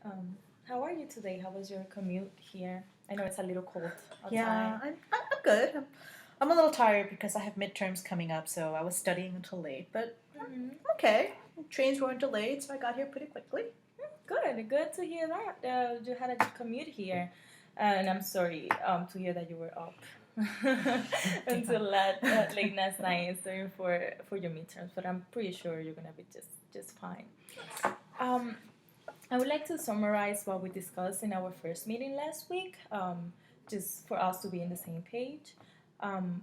How are you today? How was your commute here? I know it's a little cold Yeah, outside. I'm good. I'm a little tired because I have midterms coming up, so I was studying until late. But Hmm. okay, trains weren't delayed, so I got here pretty quickly. Good to hear that. You had a good commute here, and I'm sorry to hear that you were up until late last night studying for your midterms. But I'm pretty sure you're gonna be just fine. Um, I would like to summarize what we discussed in our first meeting last week, just for us to be on the same page.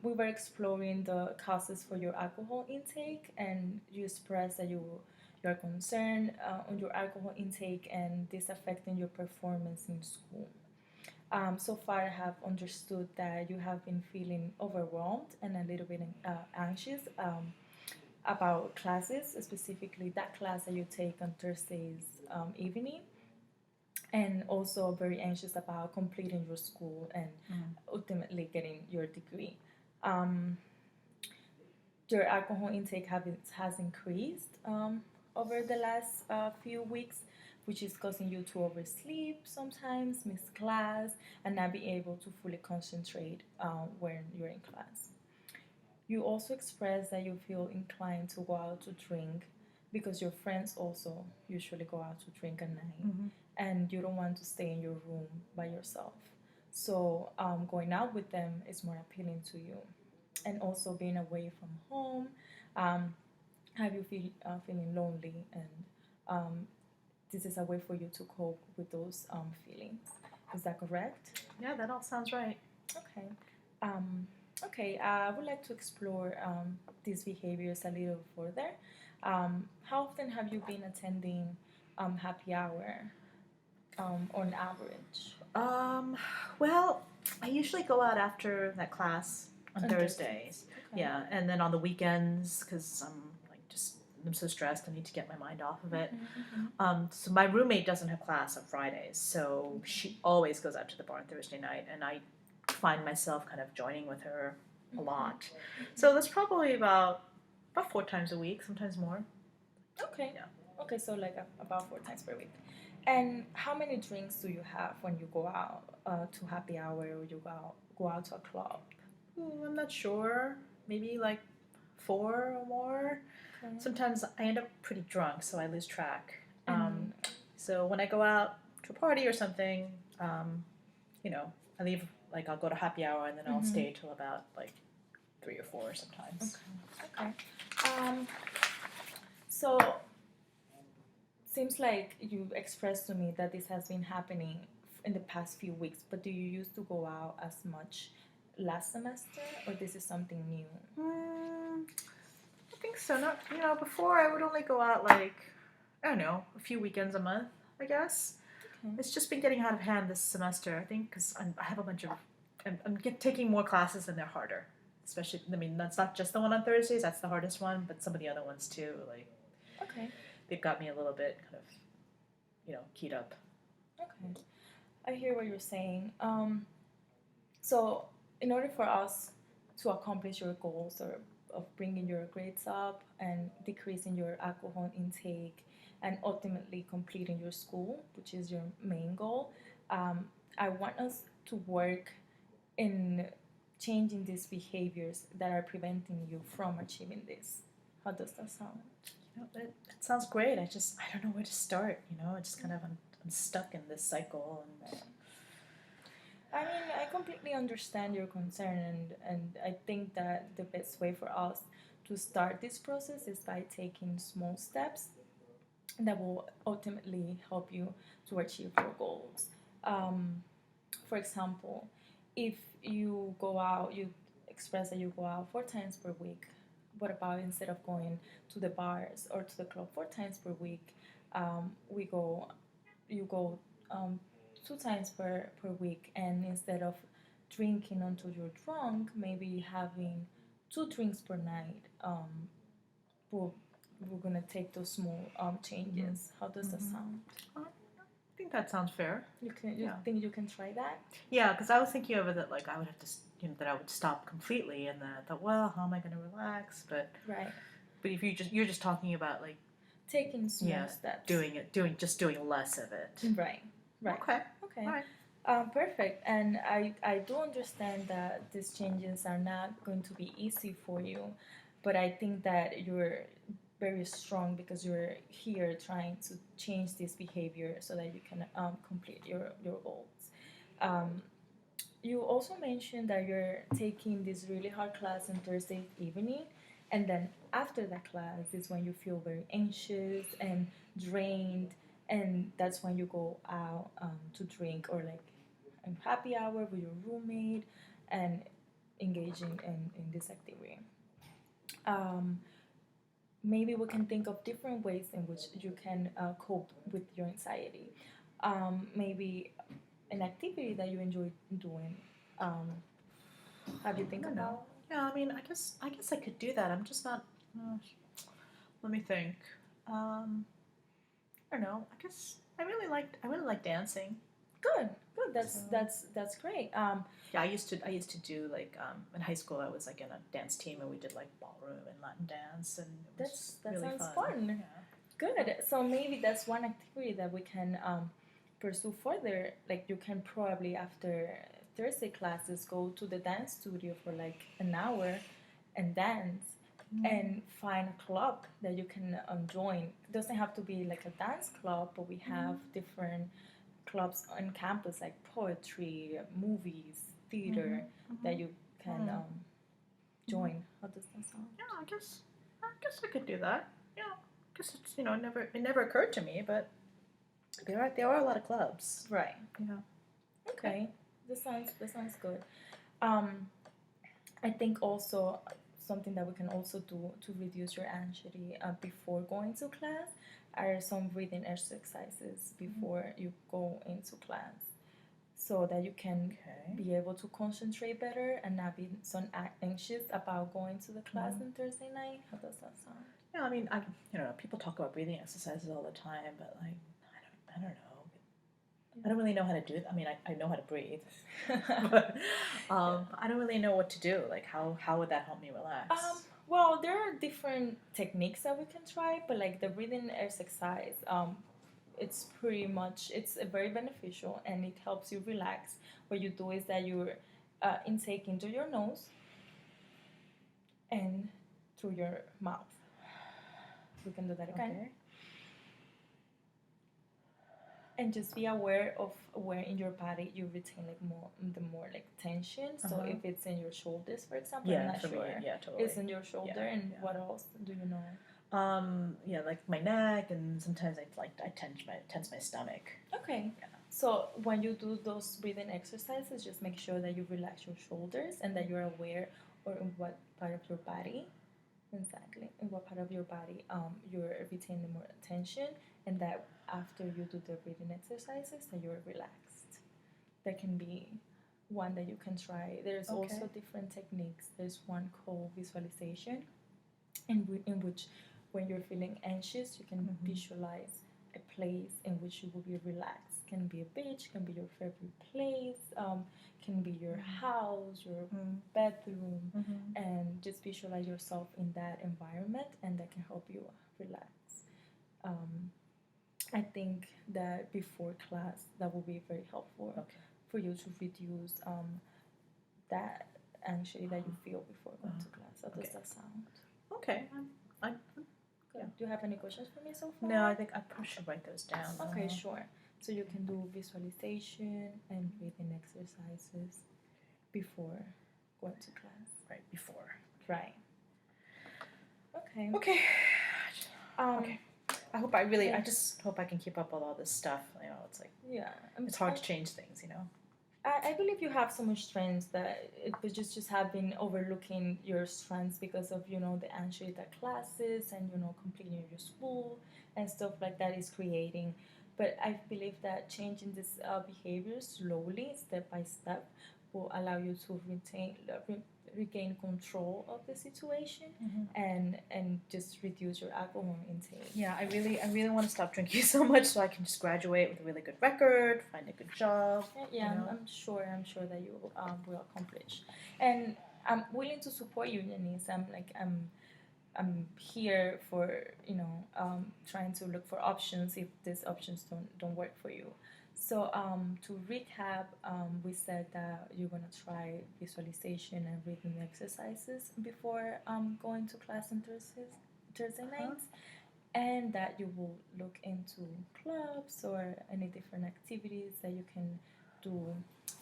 We were exploring the causes for your alcohol intake, and you expressed that you're concerned on your alcohol intake and this affecting your performance in school. So far, I have understood that you have been feeling overwhelmed and a little bit anxious about classes, specifically that class that you take on Thursdays evening, and also very anxious about completing your school and ultimately getting your degree. Um, your alcohol intake has increased over the last few weeks, which is causing you to oversleep sometimes, miss class, and not be able to fully concentrate when you're in class. You also express that you feel inclined to go out to drink because your friends also usually go out to drink at night, and you don't want to stay in your room by yourself. So, going out with them is more appealing to you. And also being away from home, um, have you feeling lonely, and this is a way for you to cope with those feelings. Is that correct? Yeah, that all sounds right. Okay. Um, okay, I would like to explore these behaviors a little further. How often have you been attending happy hour on average? Um, well, I usually go out after that class on On Thursdays. Okay. Yeah, and then on the weekends because I'm so stressed. I need to get my mind off of it. So my roommate doesn't have class on Fridays, so she always goes out to the bar on Thursday night, and I find myself kind of joining with her a lot. So that's probably about 4 times a week, sometimes more. Okay. Yeah. Okay, so like about 4 times per week. And how many drinks do you have when you go out to happy hour or you go out to a club? I'm not sure. Maybe like 4 or more. Okay. Sometimes I end up pretty drunk, so I lose track. And So when I go out to a party or something, um, you know, I leave like I'll go to happy hour and then I'll stay till about like 3 or 4 sometimes. Okay. So seems like you expressed to me that this has been happening in the past few weeks, but do you used to go out as much last semester, or this is something new? I think so. Not before I would only go out like I don't know a few weekends a month. I guess it's just been getting out of hand this semester. I think because I have a bunch of taking more classes and they're harder. Especially, I mean, that's not just the one on Thursdays. That's the hardest one, but some of the other ones too. Like Okay. they've got me a little bit kind of keyed up. Okay. I hear what you're saying. So, in order for us to accomplish your goals or of bringing your grades up and decreasing your alcohol intake and ultimately completing your school, which is your main goal, um, I want us to work in changing these behaviors that are preventing you from achieving this. How does that sound? That sounds great. I don't know where to start. I just kind of I'm stuck in this cycle. And I mean, I completely understand your concern, and I think that the best way for us to start this process is by taking small steps that will ultimately help you to achieve your goals. Um, for example, if you go out, you express that you go out 4 times per week. What about instead of going to the bars or to the club 4 times per week, we go, you go 2 times per week, and instead of drinking until you're drunk, maybe having 2 drinks per night. We'll, we're gonna take those small changes. How does that sound? I think that sounds fair. You think you can try that? Yeah, because I was thinking of it that like I would have to, that I would stop completely, and then I thought, well, how am I going to relax? But Right. if you're just talking about like taking small Yeah, steps. doing less of it. Right. Okay. Okay. All right. Perfect. And I do understand that these changes are not going to be easy for you, but I think that you're very strong because you're here trying to change this behavior so that you can complete your goals. Um, you also mentioned that you're taking this really hard class on Thursday evening, and then after that class is when you feel very anxious and drained, and that's when you go out to drink or like a happy hour with your roommate and engaging in this activity. Um, Maybe we can think of different ways in which you can cope with your anxiety. Maybe an activity that you enjoy doing. Um, have you think I don't about? know. Yeah, I mean, I guess I could do that. I'm just not. Let me think. I don't know. I guess I really like dancing. Good, good. So- That's great. Yeah, I used to do like in high school. I was like in a dance team, and we did like ballroom and Latin dance, and it was that really sounds fun. fun. Yeah. Good. So maybe that's one activity that we can pursue further. Like you can probably after Thursday classes go to the dance studio for like an hour and dance and find a club that you can join. It doesn't have to be like a dance club, but we have different clubs on campus like poetry, movies, theater that you can join. How does that sound? Yeah, I guess I could do that. Yeah, I guess it's it never occurred to me, but there are a lot of clubs. Right. Yeah. Okay. This sounds good. I think also something that we can also do to reduce your anxiety before going to class are some breathing exercises before you go into class, so that you can be able to concentrate better and not be so anxious about going to the class on Thursday night. How does that sound? Yeah, I mean, people talk about breathing exercises all the time, but like, I don't know. I don't really know how to do it. I mean, I know how to breathe, but I don't really know what to do. Like, how would that help me relax? Well, there are different techniques that we can try, but like the breathing exercise, it's pretty much very beneficial and it helps you relax. What you do is that you're intake into your nose and through your mouth. We can do that again. Okay. And just be aware of where in your body you retain like more like tension. So if it's in your shoulders, for example, I'm not sure. Yeah, totally. It's in your shoulder, and what else do you know? Yeah, like my neck, and sometimes I tense my stomach. Okay. Yeah. So when you do those breathing exercises, just make sure that you relax your shoulders and that you're aware or in what part of your body, exactly, in what part of your body you're retaining more tension, and that after you do the breathing exercises that you're relaxed. That can be one that you can try. There's also different techniques. There's one called visualization, in which when you're feeling anxious, you can visualize a place in which you will be relaxed. Can be a beach, can be your favorite place, can be your house, your bedroom, and just visualize yourself in that environment, and that can help you relax. I think that before class, that will be very helpful for you to reduce that anxiety that you feel before going to class. How does that sound? Okay. Good. Do you have any questions for me so far? No, I think I probably should write those down. Okay, sure. So you can do visualization and breathing exercises before going to class. Right, before. Right. Okay. Okay. Okay. I just hope I can keep up with all this stuff. It's like, yeah, it's hard to change things, I believe you have so much strengths that it was just have been overlooking your strengths because of the anxiety that classes and completing your school and stuff like that is creating. But I believe that changing this behavior slowly, step by step, will allow you to regain control of the situation and just reduce your alcohol intake. Yeah, I really want to stop drinking so much so I can just graduate with a really good record, find a good job. Yeah, I'm sure that you will accomplish, and I'm willing to support you, Denise. I'm here for trying to look for options if these options don't work for you. So to recap, we said that you're gonna try visualization and reading exercises before going to class on Thursday nights, and that you will look into clubs or any different activities that you can do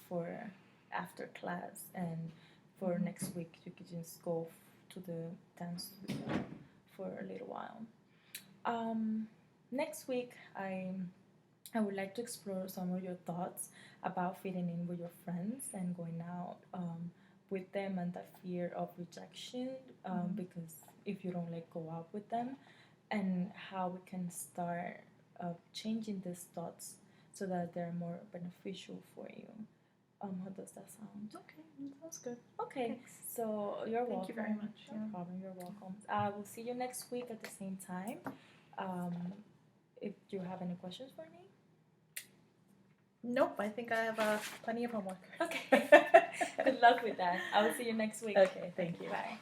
for after class, and for next week you could just go to the dance studio for a little while. Next week I would like to explore some of your thoughts about fitting in with your friends and going out with them, and the fear of rejection, because if you don't like go out with them, and how we can start changing these thoughts so that they're more beneficial for you. How does that sound? Okay, sounds good. Okay, Thanks. so you're welcome. Thank you very much. No problem, you're welcome. I will see you next week at the same time. If you have any questions for me? Nope, I think I have plenty of homework. Okay. Good luck with that. I will see you next week. Okay, thank you. Bye.